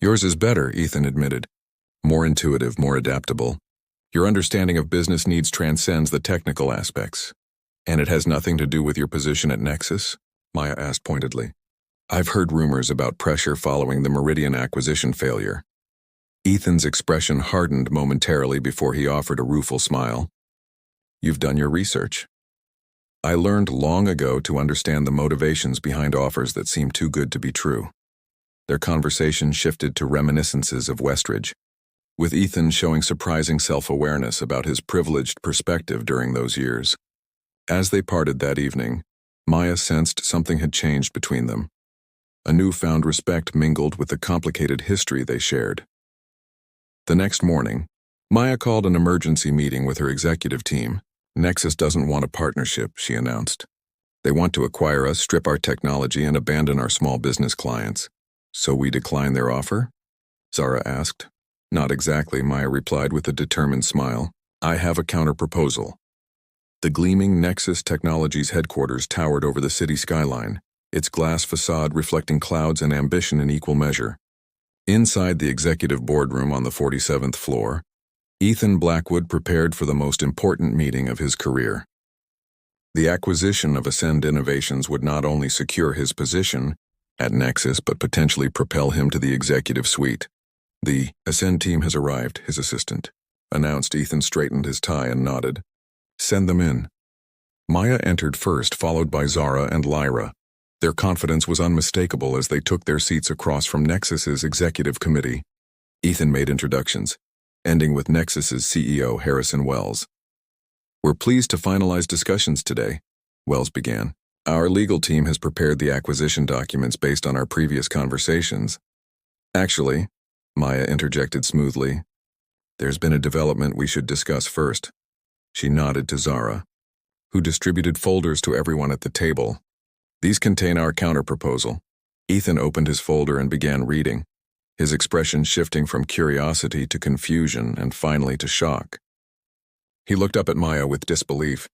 Yours is better, Ethan admitted. More intuitive, more adaptable. Your understanding of business needs transcends the technical aspects. And it has nothing to do with your position at Nexus? Maya asked pointedly. I've heard rumors about pressure following the Meridian acquisition failure. Ethan's expression hardened momentarily before he offered a rueful smile. You've done your research. I learned long ago to understand the motivations behind offers that seem too good to be true. Their conversation shifted to reminiscences of Westridge, with Ethan showing surprising self-awareness about his privileged perspective during those years. As they parted that evening, Maya sensed something had changed between them. A newfound respect mingled with the complicated history they shared. The next morning, Maya called an emergency meeting with her executive team. Nexus doesn't want a partnership, she announced. They want to acquire us, strip our technology, and abandon our small business clients. So we decline their offer? Zara asked. Not exactly, Maya replied with a determined smile. I have a counter-proposal. The gleaming Nexus Technologies headquarters towered over the city skyline, its glass facade reflecting clouds and ambition in equal measure. Inside the executive boardroom on the 47th floor, Ethan Blackwood prepared for the most important meeting of his career. The acquisition of Ascend Innovations would not only secure his position at Nexus but potentially propel him to the executive suite. The Ascend team has arrived, his assistant announced. Ethan straightened his tie and nodded. Send them in. Maya entered first, followed by Zara and Lyra. Their confidence was unmistakable as they took their seats across from Nexus's executive committee. Ethan made introductions, ending with Nexus's CEO, Harrison Wells. We're pleased to finalize discussions today, Wells began. Our legal team has prepared the acquisition documents based on our previous conversations. Actually, Maya interjected smoothly, there's been a development we should discuss first. She nodded to Zara, who distributed folders to everyone at the table. These contain our counter-proposal. Ethan opened his folder and began reading, his expression shifting from curiosity to confusion and finally to shock. He looked up at Maya with disbelief.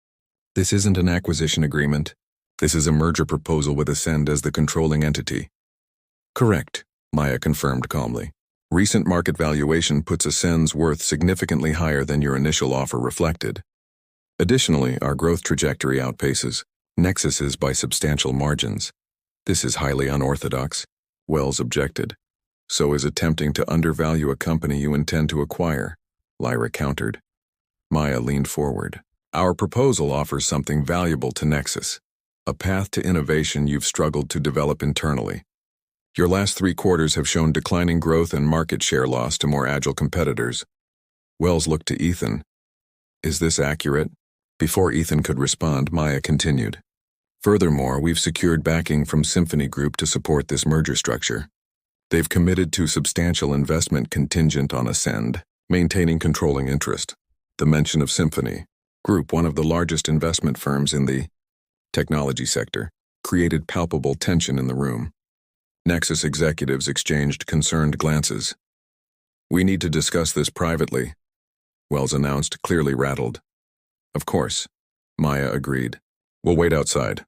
This isn't an acquisition agreement. This is a merger proposal with Ascend as the controlling entity. Correct, Maya confirmed calmly. Recent market valuation puts Ascend's worth significantly higher than your initial offer reflected. Additionally, our growth trajectory outpaces Nexus's by substantial margins. This is highly unorthodox, Wells objected. So is attempting to undervalue a company you intend to acquire, Lyra countered. Maya leaned forward. Our proposal offers something valuable to Nexus, a path to innovation you've struggled to develop internally. Your last 3 quarters have shown declining growth and market share loss to more agile competitors. Wells looked to Ethan. Is this accurate? Before Ethan could respond, Maya continued. Furthermore, we've secured backing from Symphony Group to support this merger structure. They've committed to substantial investment contingent on Ascend, maintaining controlling interest. The mention of Symphony Group, one of the largest investment firms in the technology sector, created palpable tension in the room. Nexus executives exchanged concerned glances. We need to discuss this privately, Wells announced, clearly rattled. Of course, Maya agreed. We'll wait outside.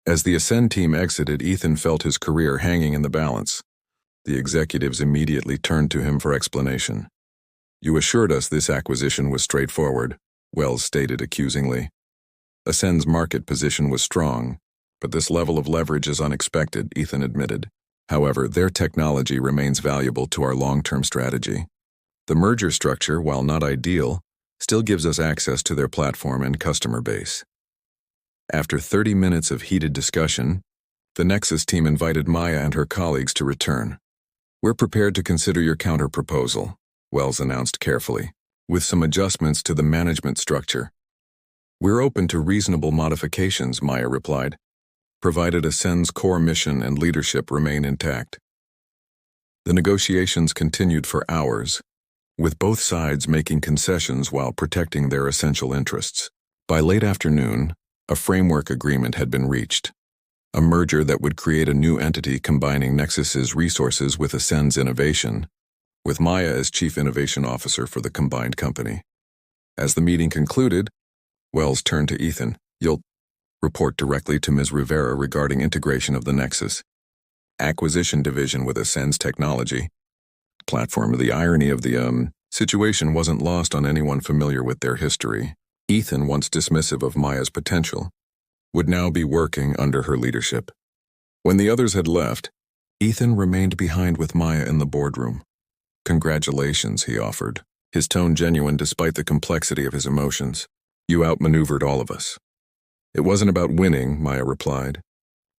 As the Ascend team exited, Ethan felt his career hanging in the balance. The executives immediately turned to him for explanation. You assured us this acquisition was straightforward, Wells stated accusingly. Ascend's market position was strong, but this level of leverage is unexpected, Ethan admitted. However, their technology remains valuable to our long-term strategy. The merger structure, while not ideal, still gives us access to their platform and customer base. After 30 minutes of heated discussion, the Nexus team invited Maya and her colleagues to return. We're prepared to consider your counter-proposal, Wells announced carefully, with some adjustments to the management structure. We're open to reasonable modifications, Maya replied, provided Ascend's core mission and leadership remain intact. The negotiations continued for hours, with both sides making concessions while protecting their essential interests. By late afternoon, a framework agreement had been reached, a merger that would create a new entity combining Nexus's resources with Ascend's innovation, with Maya as Chief Innovation Officer for the combined company. As the meeting concluded, Wells turned to Ethan. You'll report directly to Ms. Rivera regarding integration of the Nexus acquisition division with Ascend's technology, platform. The irony of the situation wasn't lost on anyone familiar with their history. Ethan, once dismissive of Maya's potential, would now be working under her leadership. When the others had left, Ethan remained behind with Maya in the boardroom. "Congratulations," he offered, his tone genuine despite the complexity of his emotions. "You outmaneuvered all of us." "It wasn't about winning," Maya replied.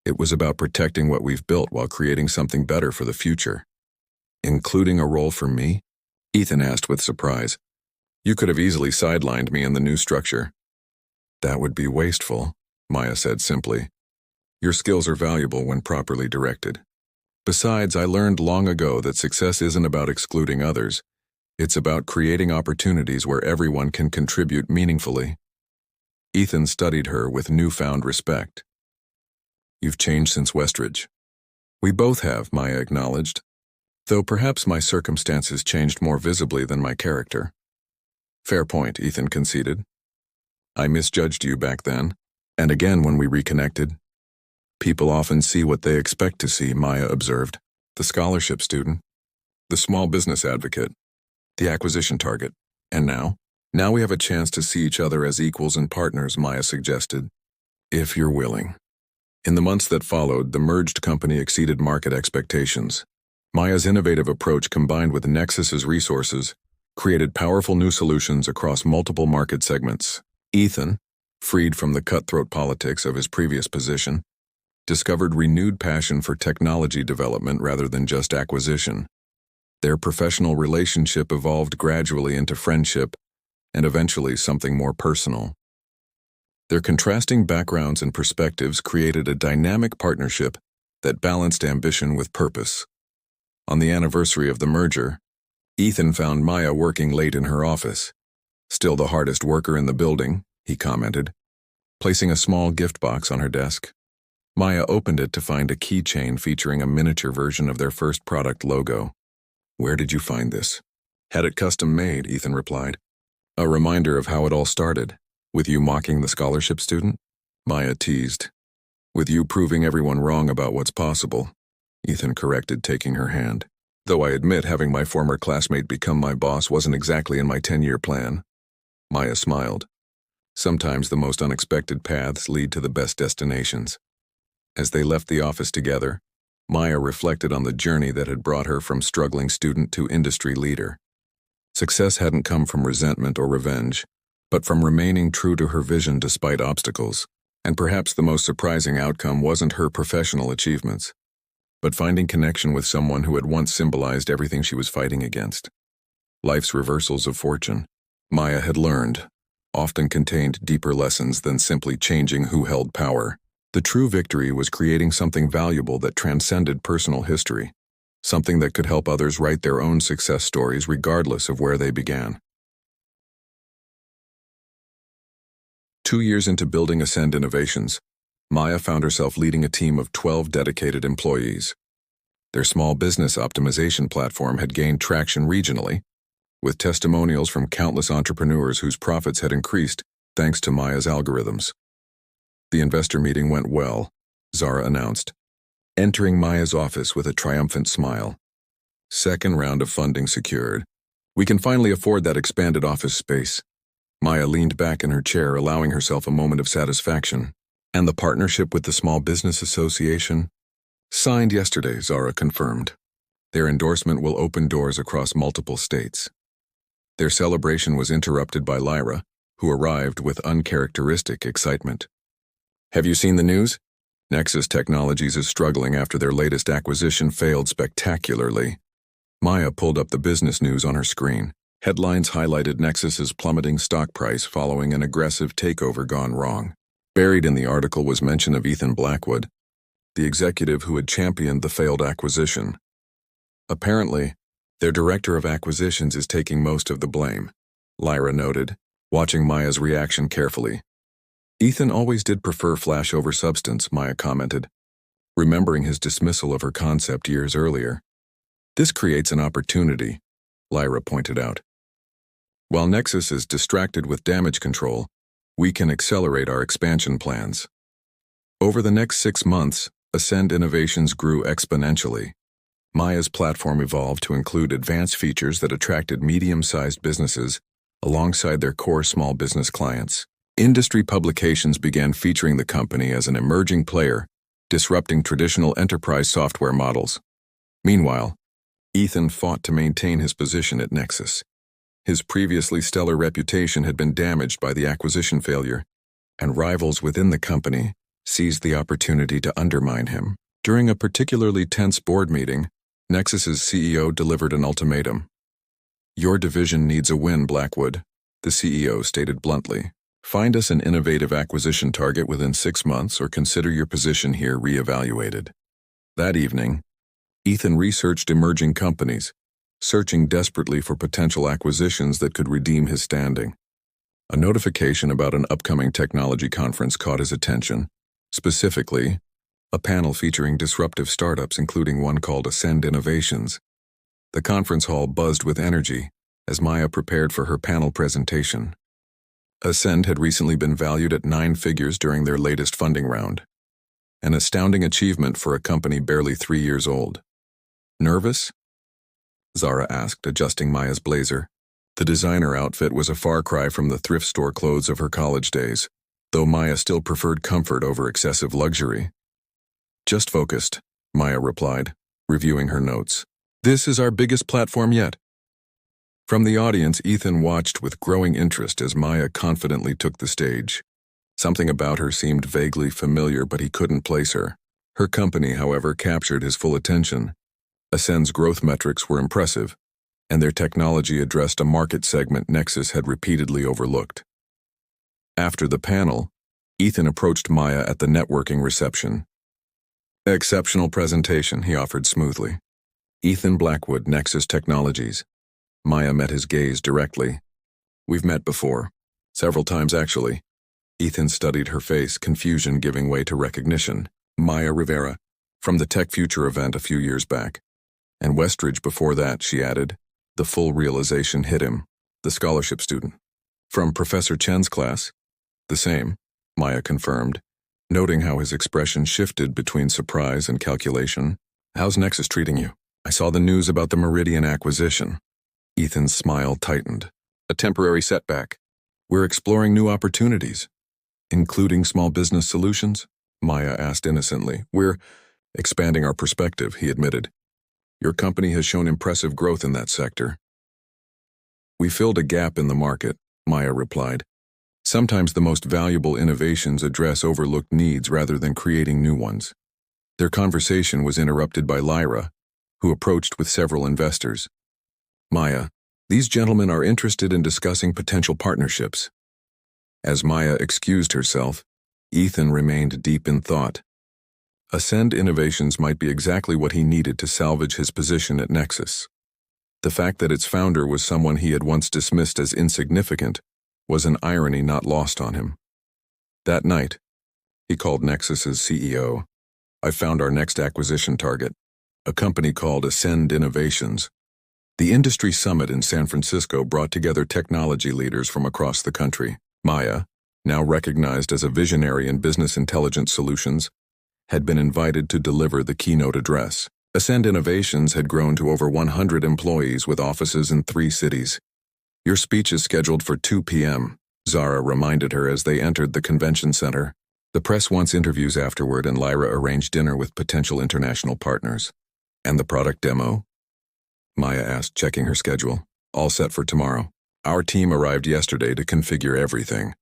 "It was about protecting what we've built while creating something better for the future." "Including a role for me?" Ethan asked with surprise. "You could have easily sidelined me in the new structure." "That would be wasteful," Maya said simply. "Your skills are valuable when properly directed. Besides, I learned long ago that success isn't about excluding others. It's about creating opportunities where everyone can contribute meaningfully." Ethan studied her with newfound respect. "You've changed since Westridge." "We both have," Maya acknowledged, "though perhaps my circumstances changed more visibly than my character." "Fair point," Ethan conceded. "I misjudged you back then, and again when we reconnected." "People often see what they expect to see," Maya observed. "The scholarship student, the small business advocate, the acquisition target. And now? Now we have a chance to see each other as equals and partners," Maya suggested. "If you're willing." In the months that followed, the merged company exceeded market expectations. Maya's innovative approach combined with Nexus's resources created powerful new solutions across multiple market segments. Ethan, freed from the cutthroat politics of his previous position, discovered renewed passion for technology development rather than just acquisition. Their professional relationship evolved gradually into friendship and eventually something more personal. Their contrasting backgrounds and perspectives created a dynamic partnership that balanced ambition with purpose. On the anniversary of the merger, Ethan found Maya working late in her office. "Still the hardest worker in the building," he commented, placing a small gift box on her desk. Maya opened it to find a keychain featuring a miniature version of their first product logo. "Where did you find this?" "Had it custom made," Ethan replied. "A reminder of how it all started. With you mocking the scholarship student?" Maya teased. "With you proving everyone wrong about what's possible," Ethan corrected, taking her hand. "Though I admit having my former classmate become my boss wasn't exactly in my 10-year plan." Maya smiled. "Sometimes the most unexpected paths lead to the best destinations." As they left the office together, Maya reflected on the journey that had brought her from struggling student to industry leader. Success hadn't come from resentment or revenge, but from remaining true to her vision despite obstacles. And perhaps the most surprising outcome wasn't her professional achievements, but finding connection with someone who had once symbolized everything she was fighting against. Life's reversals of fortune, Maya had learned, often contained deeper lessons than simply changing who held power. The true victory was creating something valuable that transcended personal history, something that could help others write their own success stories regardless of where they began. 2 years into building Ascend Innovations, Maya found herself leading a team of 12 dedicated employees. Their small business optimization platform had gained traction regionally, with testimonials from countless entrepreneurs whose profits had increased thanks to Maya's algorithms. The investor meeting went well, Zara announced, entering Maya's office with a triumphant smile. "Second round of funding secured. We can finally afford that expanded office space." Maya leaned back in her chair, allowing herself a moment of satisfaction. "And the partnership with the Small Business Association?" "Signed yesterday," Zara confirmed. "Their endorsement will open doors across multiple states." Their celebration was interrupted by Lyra, who arrived with uncharacteristic excitement. "Have you seen the news? Nexus Technologies is struggling after their latest acquisition failed spectacularly." Maya pulled up the business news on her screen. Headlines highlighted Nexus's plummeting stock price following an aggressive takeover gone wrong. Buried in the article was mention of Ethan Blackwood, the executive who had championed the failed acquisition. "Apparently, their director of acquisitions is taking most of the blame," Lyra noted, watching Maya's reaction carefully. "Ethan always did prefer flash over substance," Maya commented, remembering his dismissal of her concept years earlier. "This creates an opportunity," Lyra pointed out. "While Nexus is distracted with damage control, we can accelerate our expansion plans." Over the next 6 months, Ascend Innovations grew exponentially. Maya's platform evolved to include advanced features that attracted medium-sized businesses alongside their core small business clients. Industry publications began featuring the company as an emerging player, disrupting traditional enterprise software models. Meanwhile, Ethan fought to maintain his position at Nexus. His previously stellar reputation had been damaged by the acquisition failure, and rivals within the company seized the opportunity to undermine him. During a particularly tense board meeting, Nexus's CEO delivered an ultimatum. "Your division needs a win, Blackwood," the CEO stated bluntly. "Find us an innovative acquisition target within 6 months or consider your position here reevaluated." That evening, Ethan researched emerging companies, searching desperately for potential acquisitions that could redeem his standing. A notification about an upcoming technology conference caught his attention, specifically, a panel featuring disruptive startups including one called Ascend Innovations. The conference hall buzzed with energy as Maya prepared for her panel presentation. Ascend had recently been valued at 9 figures during their latest funding round, an astounding achievement for a company barely 3 years old. "Nervous?" Zara asked, adjusting Maya's blazer. The designer outfit was a far cry from the thrift store clothes of her college days, though Maya still preferred comfort over excessive luxury. "Just focused," Maya replied, reviewing her notes. "This is our biggest platform yet." From the audience, Ethan watched with growing interest as Maya confidently took the stage. Something about her seemed vaguely familiar, but he couldn't place her. Her company, however, captured his full attention. Ascend's growth metrics were impressive, and their technology addressed a market segment Nexus had repeatedly overlooked. After the panel, Ethan approached Maya at the networking reception. "Exceptional presentation," he offered smoothly. "Ethan Blackwood, Nexus Technologies." Maya met his gaze directly. "We've met before. Several times, actually." Ethan studied her face, confusion giving way to recognition. "Maya Rivera, from the Tech Future event a few years back. And Westridge before that," she added. The full realization hit him. "The scholarship student. From Professor Chen's class?" "The same," Maya confirmed, noting how his expression shifted between surprise and calculation. "How's Nexus treating you? I saw the news about the Meridian acquisition." Ethan's smile tightened. "A temporary setback. We're exploring new opportunities." "Including small business solutions?" Maya asked innocently. "We're expanding our perspective," he admitted. "Your company has shown impressive growth in that sector." "We filled a gap in the market," Maya replied. "Sometimes the most valuable innovations address overlooked needs rather than creating new ones." Their conversation was interrupted by Lyra, who approached with several investors. "Maya, these gentlemen are interested in discussing potential partnerships." As Maya excused herself, Ethan remained deep in thought. Ascend Innovations might be exactly what he needed to salvage his position at Nexus. The fact that its founder was someone he had once dismissed as insignificant was an irony not lost on him. That night, he called Nexus's CEO. "I found our next acquisition target, a company called Ascend Innovations." The industry summit in San Francisco brought together technology leaders from across the country. Maya, now recognized as a visionary in business intelligence solutions, had been invited to deliver the keynote address. Ascend Innovations had grown to over 100 employees with offices in 3 cities. "Your speech is scheduled for 2 p.m., Zara reminded her as they entered the convention center. The press wants interviews afterward, and Lyra arranged dinner with potential international partners. "And the product demo?" Maya asked, checking her schedule. "All set for tomorrow. Our team arrived yesterday to configure everything."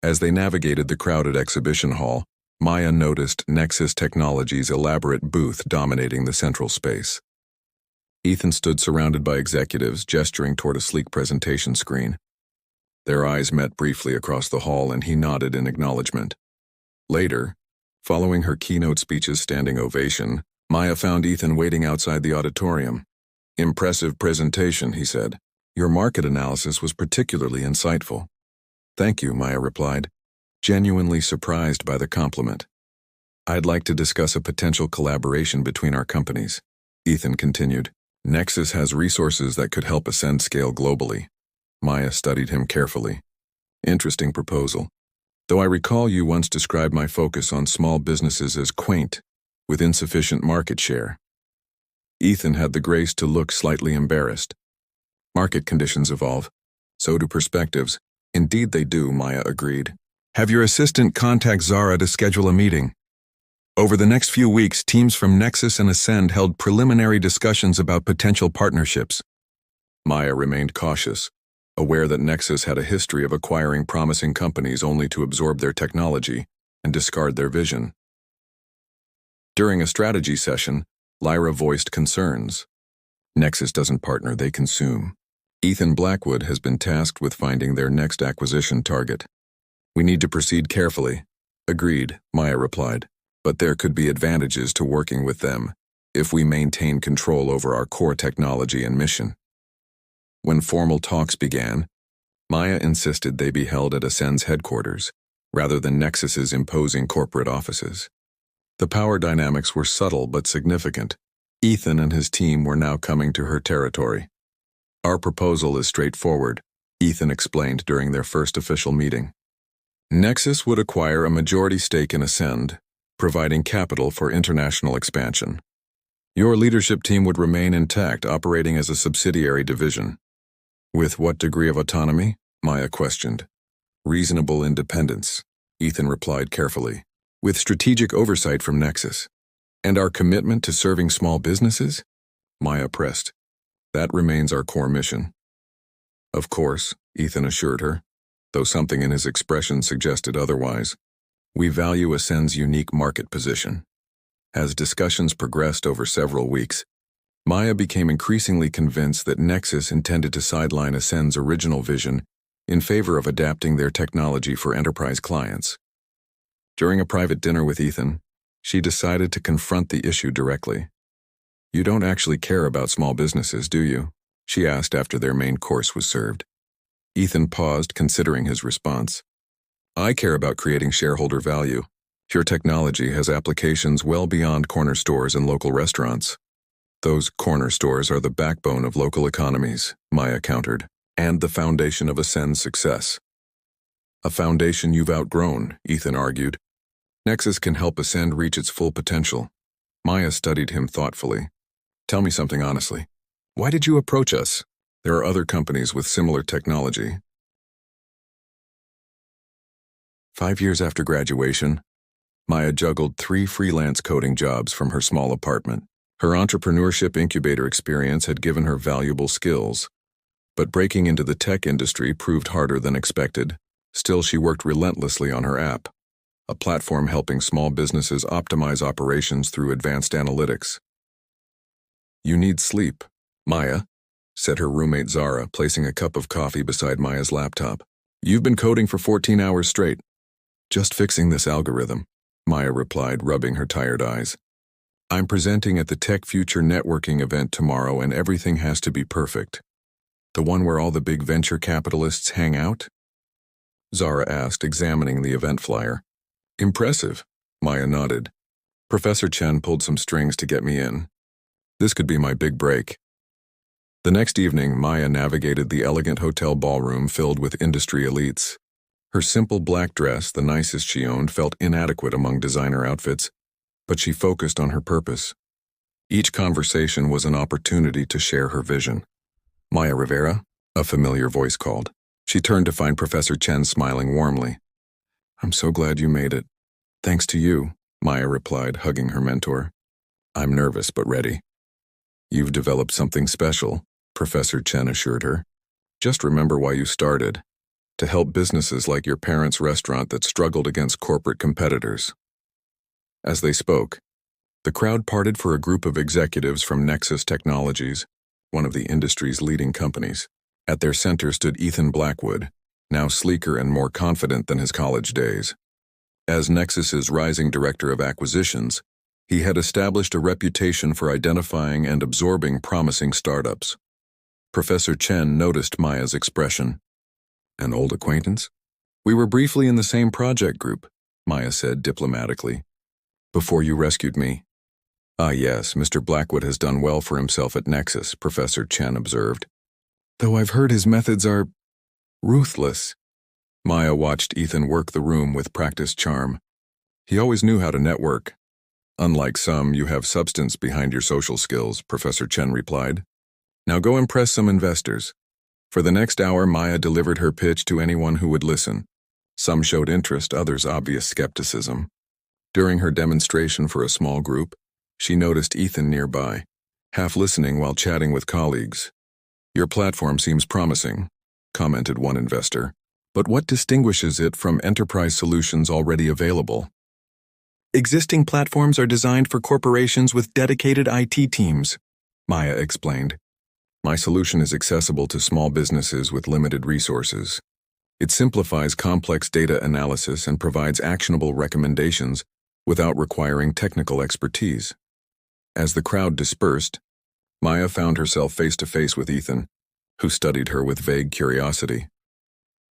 As they navigated the crowded exhibition hall, Maya noticed Nexus Technologies' elaborate booth dominating the central space. Ethan stood surrounded by executives, gesturing toward a sleek presentation screen. Their eyes met briefly across the hall, and he nodded in acknowledgement. Later, following her keynote speech's standing ovation, Maya found Ethan waiting outside the auditorium. "Impressive presentation," he said. "Your market analysis was particularly insightful." "Thank you," Maya replied, genuinely surprised by the compliment. "I'd like to discuss a potential collaboration between our companies," Ethan continued. "Nexus has resources that could help Ascend scale globally." Maya studied him carefully. "Interesting proposal. Though I recall you once described my focus on small businesses as quaint, with insufficient market share." Ethan had the grace to look slightly embarrassed. Market conditions evolve. So do perspectives. Indeed they do, Maya agreed. Have your assistant contact Zara to schedule a meeting. Over the next few weeks, teams from Nexus and Ascend held preliminary discussions about potential partnerships. Maya remained cautious, aware that Nexus had a history of acquiring promising companies only to absorb their technology and discard their vision. During a strategy session, Lyra voiced concerns. Nexus doesn't partner, they consume. Ethan Blackwood has been tasked with finding their next acquisition target. We need to proceed carefully. Agreed, Maya replied, but there could be advantages to working with them if we maintain control over our core technology and mission. When formal talks began, Maya insisted they be held at Ascend's headquarters, rather than Nexus's imposing corporate offices. The power dynamics were subtle but significant. Ethan and his team were now coming to her territory. Our proposal is straightforward, Ethan explained during their first official meeting. Nexus would acquire a majority stake in Ascend, providing capital for international expansion. Your leadership team would remain intact, operating as a subsidiary division. With what degree of autonomy? Maya questioned. Reasonable independence, Ethan replied carefully. With strategic oversight from Nexus. And our commitment to serving small businesses? Maya pressed. That remains our core mission. Of course, Ethan assured her, though something in his expression suggested otherwise. We value Ascend's unique market position. As discussions progressed over several weeks, Maya became increasingly convinced that Nexus intended to sideline Ascend's original vision in favor of adapting their technology for enterprise clients. During a private dinner with Ethan, she decided to confront the issue directly. You don't actually care about small businesses, do you? She asked after their main course was served. Ethan paused, considering his response. I care about creating shareholder value. Your technology has applications well beyond corner stores and local restaurants. Those corner stores are the backbone of local economies, Maya countered, and the foundation of Ascend's success. A foundation you've outgrown, Ethan argued. Nexus can help Ascend reach its full potential. Maya studied him thoughtfully. Tell me something honestly. Why did you approach us? There are other companies with similar technology. 5 years after graduation, Maya juggled 3 freelance coding jobs from her small apartment. Her entrepreneurship incubator experience had given her valuable skills, but breaking into the tech industry proved harder than expected. Still, she worked relentlessly on her app, a platform helping small businesses optimize operations through advanced analytics. You need sleep, Maya, said her roommate Zara, placing a cup of coffee beside Maya's laptop. You've been coding for 14 hours straight. Just fixing this algorithm, Maya replied, rubbing her tired eyes. I'm presenting at the Tech Future Networking event tomorrow and everything has to be perfect. The one where all the big venture capitalists hang out? Zara asked, examining the event flyer. Impressive, Maya nodded. Professor Chen pulled some strings to get me in. This could be my big break. The next evening, Maya navigated the elegant hotel ballroom filled with industry elites. Her simple black dress, the nicest she owned, felt inadequate among designer outfits, but she focused on her purpose. Each conversation was an opportunity to share her vision. Maya Rivera, a familiar voice called. She turned to find Professor Chen smiling warmly. I'm so glad you made it. Thanks to you, Maya replied, hugging her mentor. I'm nervous but ready. You've developed something special, Professor Chen assured her. Just remember why you started. To help businesses like your parents' restaurant that struggled against corporate competitors. As they spoke, the crowd parted for a group of executives from Nexus Technologies, one of the industry's leading companies. At their center stood Ethan Blackwood, now sleeker and more confident than his college days. As Nexus's rising director of acquisitions, he had established a reputation for identifying and absorbing promising startups. Professor Chen noticed Maya's expression. An old acquaintance? We were briefly in the same project group, Maya said diplomatically. Before you rescued me. Ah yes, Mr. Blackwood has done well for himself at Nexus, Professor Chen observed. Though I've heard his methods are ruthless. Maya watched Ethan work the room with practiced charm. He always knew how to network. Unlike some, you have substance behind your social skills, Professor Chen replied. Now go impress some investors. For the next hour, Maya delivered her pitch to anyone who would listen. Some showed interest, others obvious skepticism. During her demonstration for a small group, she noticed Ethan nearby, half listening while chatting with colleagues. Your platform seems promising, commented one investor. But what distinguishes it from enterprise solutions already available? Existing platforms are designed for corporations with dedicated IT teams, Maya explained. My solution is accessible to small businesses with limited resources. It simplifies complex data analysis and provides actionable recommendations without requiring technical expertise. As the crowd dispersed, Maya found herself face-to-face with Ethan, who studied her with vague curiosity.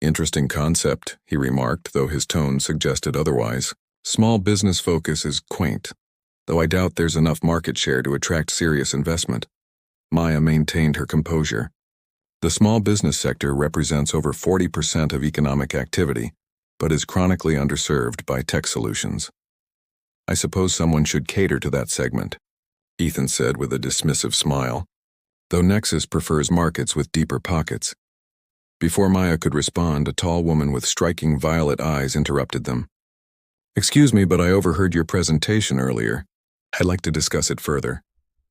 Interesting concept, he remarked, though his tone suggested otherwise. Small business focus is quaint, though I doubt there's enough market share to attract serious investment. Maya maintained her composure. The small business sector represents over 40% of economic activity, but is chronically underserved by tech solutions. I suppose someone should cater to that segment, Ethan said with a dismissive smile, though Nexus prefers markets with deeper pockets. Before Maya could respond, a tall woman with striking violet eyes interrupted them. Excuse me, but I overheard your presentation earlier. I'd like to discuss it further.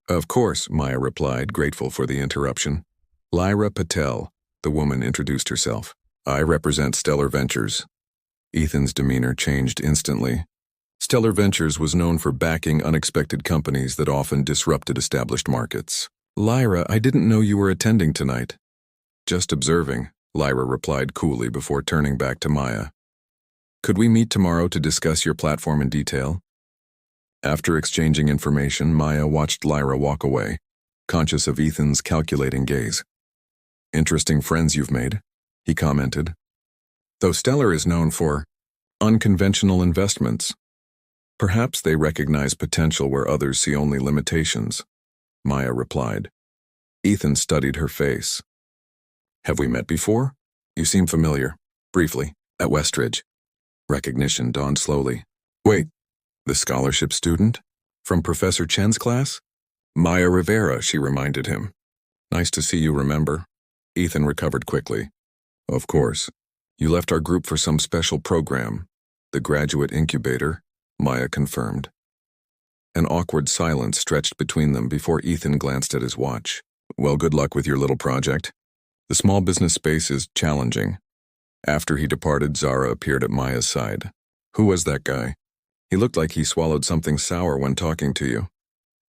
Of course, Maya replied, grateful for the interruption. Lyra Patel, the woman introduced herself. I represent Stellar Ventures. Ethan's demeanor changed instantly. Stellar Ventures was known for backing unexpected companies that often disrupted established markets. Lyra, I didn't know you were attending tonight. Just observing, Lyra replied coolly before turning back to Maya. Could we meet tomorrow to discuss your platform in detail? After exchanging information, Maya watched Lyra walk away, conscious of Ethan's calculating gaze. Interesting friends you've made, he commented. Though Stellar is known for unconventional investments, perhaps they recognize potential where others see only limitations, Maya replied. Ethan studied her face. Have we met before? You seem familiar. Briefly, at Westridge. Recognition dawned slowly. Wait, the scholarship student? From Professor Chen's class? Maya Rivera, she reminded him. Nice to see you remember. Ethan recovered quickly. Of course. You left our group for some special program. The graduate incubator, Maya confirmed. An awkward silence stretched between them before Ethan glanced at his watch. Well, good luck with your little project. The small business space is challenging. After he departed, Zara appeared at Maya's side. Who was that guy? He looked like he swallowed something sour when talking to you.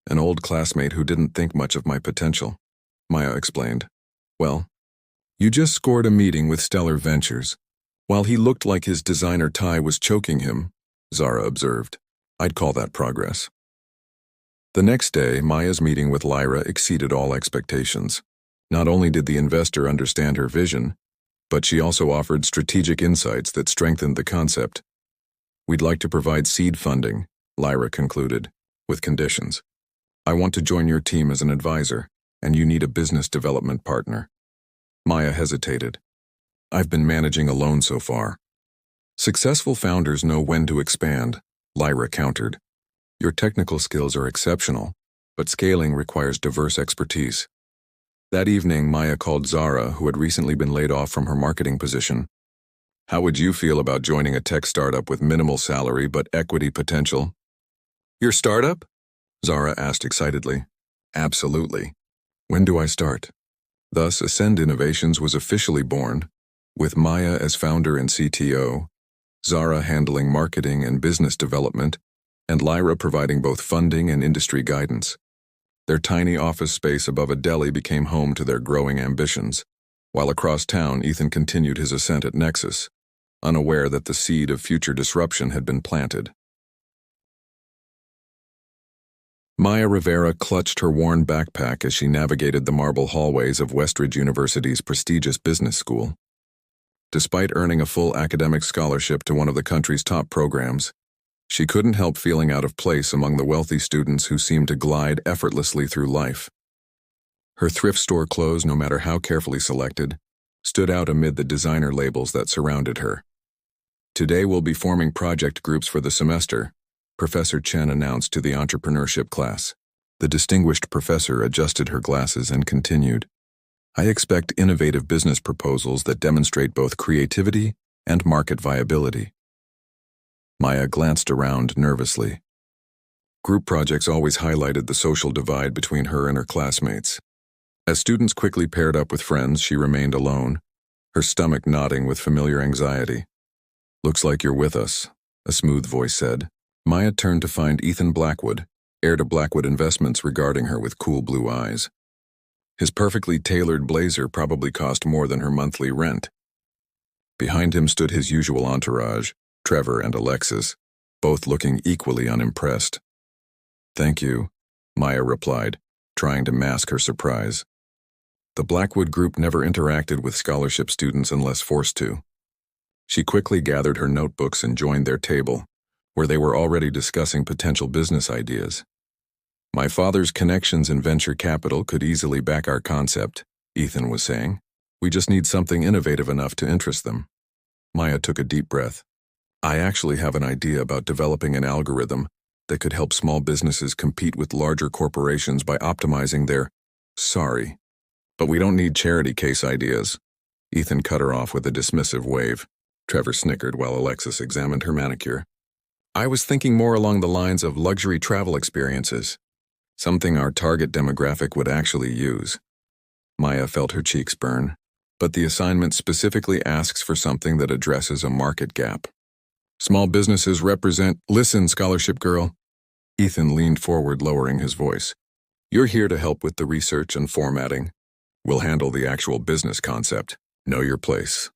An old classmate who didn't think much of my potential, Maya explained. Well, you just scored a meeting with Stellar Ventures. While he looked like his designer tie was choking him, Zara observed. I'd call that progress. The next day, Maya's meeting with Lyra exceeded all expectations. Not only did the investor understand her vision, but she also offered strategic insights that strengthened the concept. We'd like to provide seed funding, Lyra concluded, with conditions. I want to join your team as an advisor, and you need a business development partner. Maya hesitated. I've been managing alone so far. Successful founders know when to expand, Lyra countered. Your technical skills are exceptional, but scaling requires diverse expertise. That evening, Maya called Zara, who had recently been laid off from her marketing position. How would you feel about joining a tech startup with minimal salary but equity potential? Your startup? Zara asked excitedly. Absolutely. When do I start? Thus, Ascend Innovations was officially born, with Maya as founder and CTO, Zara handling marketing and business development, and Lyra providing both funding and industry guidance. Their tiny office space above a deli became home to their growing ambitions, while across town Ethan continued his ascent at Nexus, unaware that the seed of future disruption had been planted. Maya Rivera clutched her worn backpack as she navigated the marble hallways of Westridge University's prestigious business school. Despite earning a full academic scholarship to one of the country's top programs, she couldn't help feeling out of place among the wealthy students who seemed to glide effortlessly through life. Her thrift store clothes, no matter how carefully selected, stood out amid the designer labels that surrounded her. Today we'll be forming project groups for the semester, Professor Chen announced to the entrepreneurship class. The distinguished professor adjusted her glasses and continued. I expect innovative business proposals that demonstrate both creativity and market viability. Maya glanced around nervously. Group projects always highlighted the social divide between her and her classmates. As students quickly paired up with friends, she remained alone, her stomach knotting with familiar anxiety. Looks like you're with us, a smooth voice said. Maya turned to find Ethan Blackwood, heir to Blackwood Investments, regarding her with cool blue eyes. His perfectly tailored blazer probably cost more than her monthly rent. Behind him stood his usual entourage, Trevor and Alexis, both looking equally unimpressed. Thank you, Maya replied, trying to mask her surprise. The Blackwood group never interacted with scholarship students unless forced to. She quickly gathered her notebooks and joined their table, where they were already discussing potential business ideas. My father's connections in venture capital could easily back our concept, Ethan was saying. We just need something innovative enough to interest them. Maya took a deep breath. I actually have an idea about developing an algorithm that could help small businesses compete with larger corporations by optimizing their... Sorry, but we don't need charity case ideas. Ethan cut her off with a dismissive wave. Trevor snickered while Alexis examined her manicure. I was thinking more along the lines of luxury travel experiences. Something our target demographic would actually use. Maya felt her cheeks burn, but the assignment specifically asks for something that addresses a market gap. Small businesses represent... Listen, scholarship girl. Ethan leaned forward, lowering his voice. You're here to help with the research and formatting. We'll handle the actual business concept. Know your place.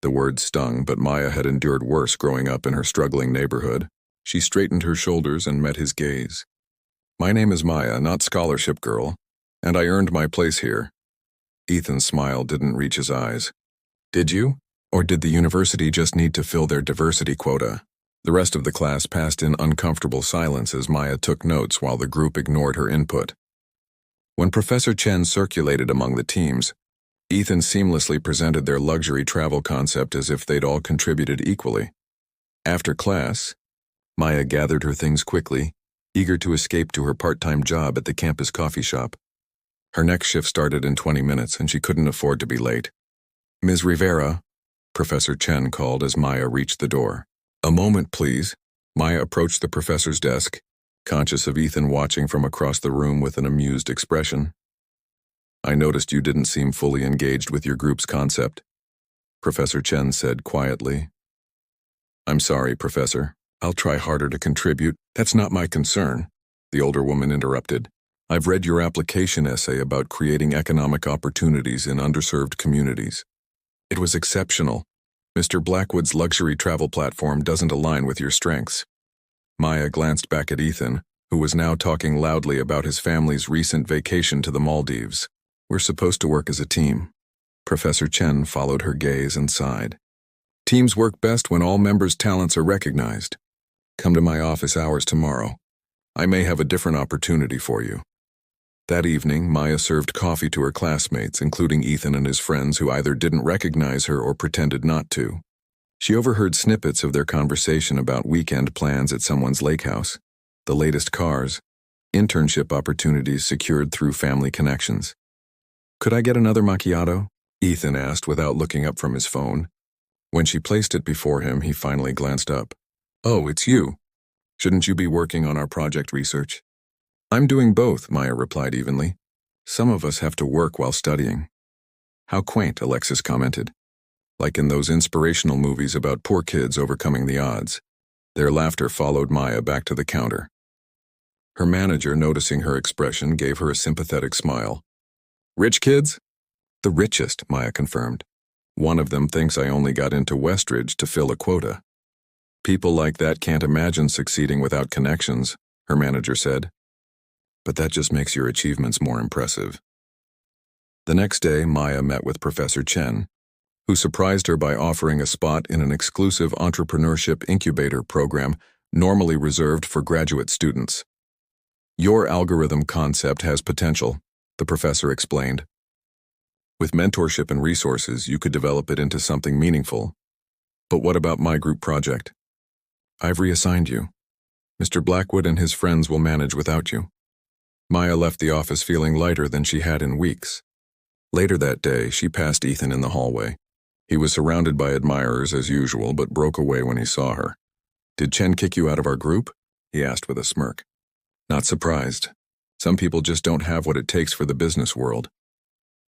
The words stung, but Maya had endured worse growing up in her struggling neighborhood. She straightened her shoulders and met his gaze. My name is Maya, not scholarship girl, and I earned my place here. Ethan's smile didn't reach his eyes. Did you? Or did the university just need to fill their diversity quota? The rest of the class passed in uncomfortable silence as Maya took notes while the group ignored her input. When Professor Chen circulated among the teams, Ethan seamlessly presented their luxury travel concept as if they'd all contributed equally. After class, Maya gathered her things quickly, eager to escape to her part-time job at the campus coffee shop. Her next shift started in 20 minutes, and she couldn't afford to be late. Ms. Rivera, Professor Chen called as Maya reached the door. A moment, please. Maya approached the professor's desk, conscious of Ethan watching from across the room with an amused expression. I noticed you didn't seem fully engaged with your group's concept, Professor Chen said quietly. I'm sorry, Professor. I'll try harder to contribute. That's not my concern, the older woman interrupted. I've read your application essay about creating economic opportunities in underserved communities. It was exceptional. Mr. Blackwood's luxury travel platform doesn't align with your strengths. Maya glanced back at Ethan, who was now talking loudly about his family's recent vacation to the Maldives. We're supposed to work as a team. Professor Chen followed her gaze and sighed. Teams work best when all members' talents are recognized. Come to my office hours tomorrow. I may have a different opportunity for you. That evening, Maya served coffee to her classmates, including Ethan and his friends who either didn't recognize her or pretended not to. She overheard snippets of their conversation about weekend plans at someone's lake house, the latest cars, internship opportunities secured through family connections. Could I get another macchiato? Ethan asked without looking up from his phone. When she placed it before him, he finally glanced up. Oh, it's you. Shouldn't you be working on our project research? I'm doing both, Maya replied evenly. Some of us have to work while studying. How quaint, Alexis commented. Like in those inspirational movies about poor kids overcoming the odds. Their laughter followed Maya back to the counter. Her manager, noticing her expression, gave her a sympathetic smile. Rich kids? The richest, Maya confirmed. One of them thinks I only got into Westridge to fill a quota. People like that can't imagine succeeding without connections, her manager said. But that just makes your achievements more impressive. The next day, Maya met with Professor Chen, who surprised her by offering a spot in an exclusive entrepreneurship incubator program normally reserved for graduate students. Your algorithm concept has potential, the professor explained. With mentorship and resources, you could develop it into something meaningful. But what about my group project? I've reassigned you. Mr. Blackwood and his friends will manage without you." Maya left the office feeling lighter than she had in weeks. Later that day, she passed Ethan in the hallway. He was surrounded by admirers as usual, but broke away when he saw her. "Did Chen kick you out of our group?" he asked with a smirk. "Not surprised. Some people just don't have what it takes for the business world."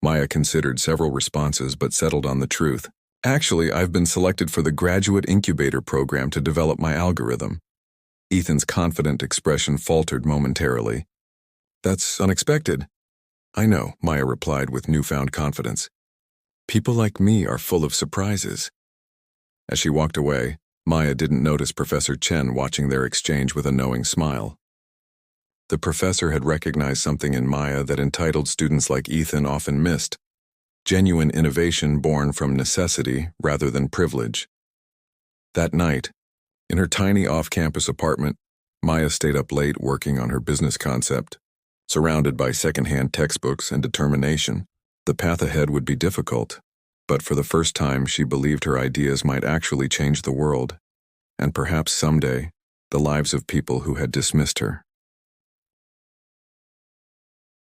Maya considered several responses but settled on the truth. "Actually, I've been selected for the graduate incubator program to develop my algorithm." Ethan's confident expression faltered momentarily. "That's unexpected." "I know," Maya replied with newfound confidence. "People like me are full of surprises." As she walked away, Maya didn't notice Professor Chen watching their exchange with a knowing smile. The professor had recognized something in Maya that entitled students like Ethan often missed: genuine innovation born from necessity rather than privilege. That night, in her tiny off-campus apartment, Maya stayed up late working on her business concept. Surrounded by secondhand textbooks and determination, the path ahead would be difficult, but for the first time she believed her ideas might actually change the world, and perhaps someday, the lives of people who had dismissed her.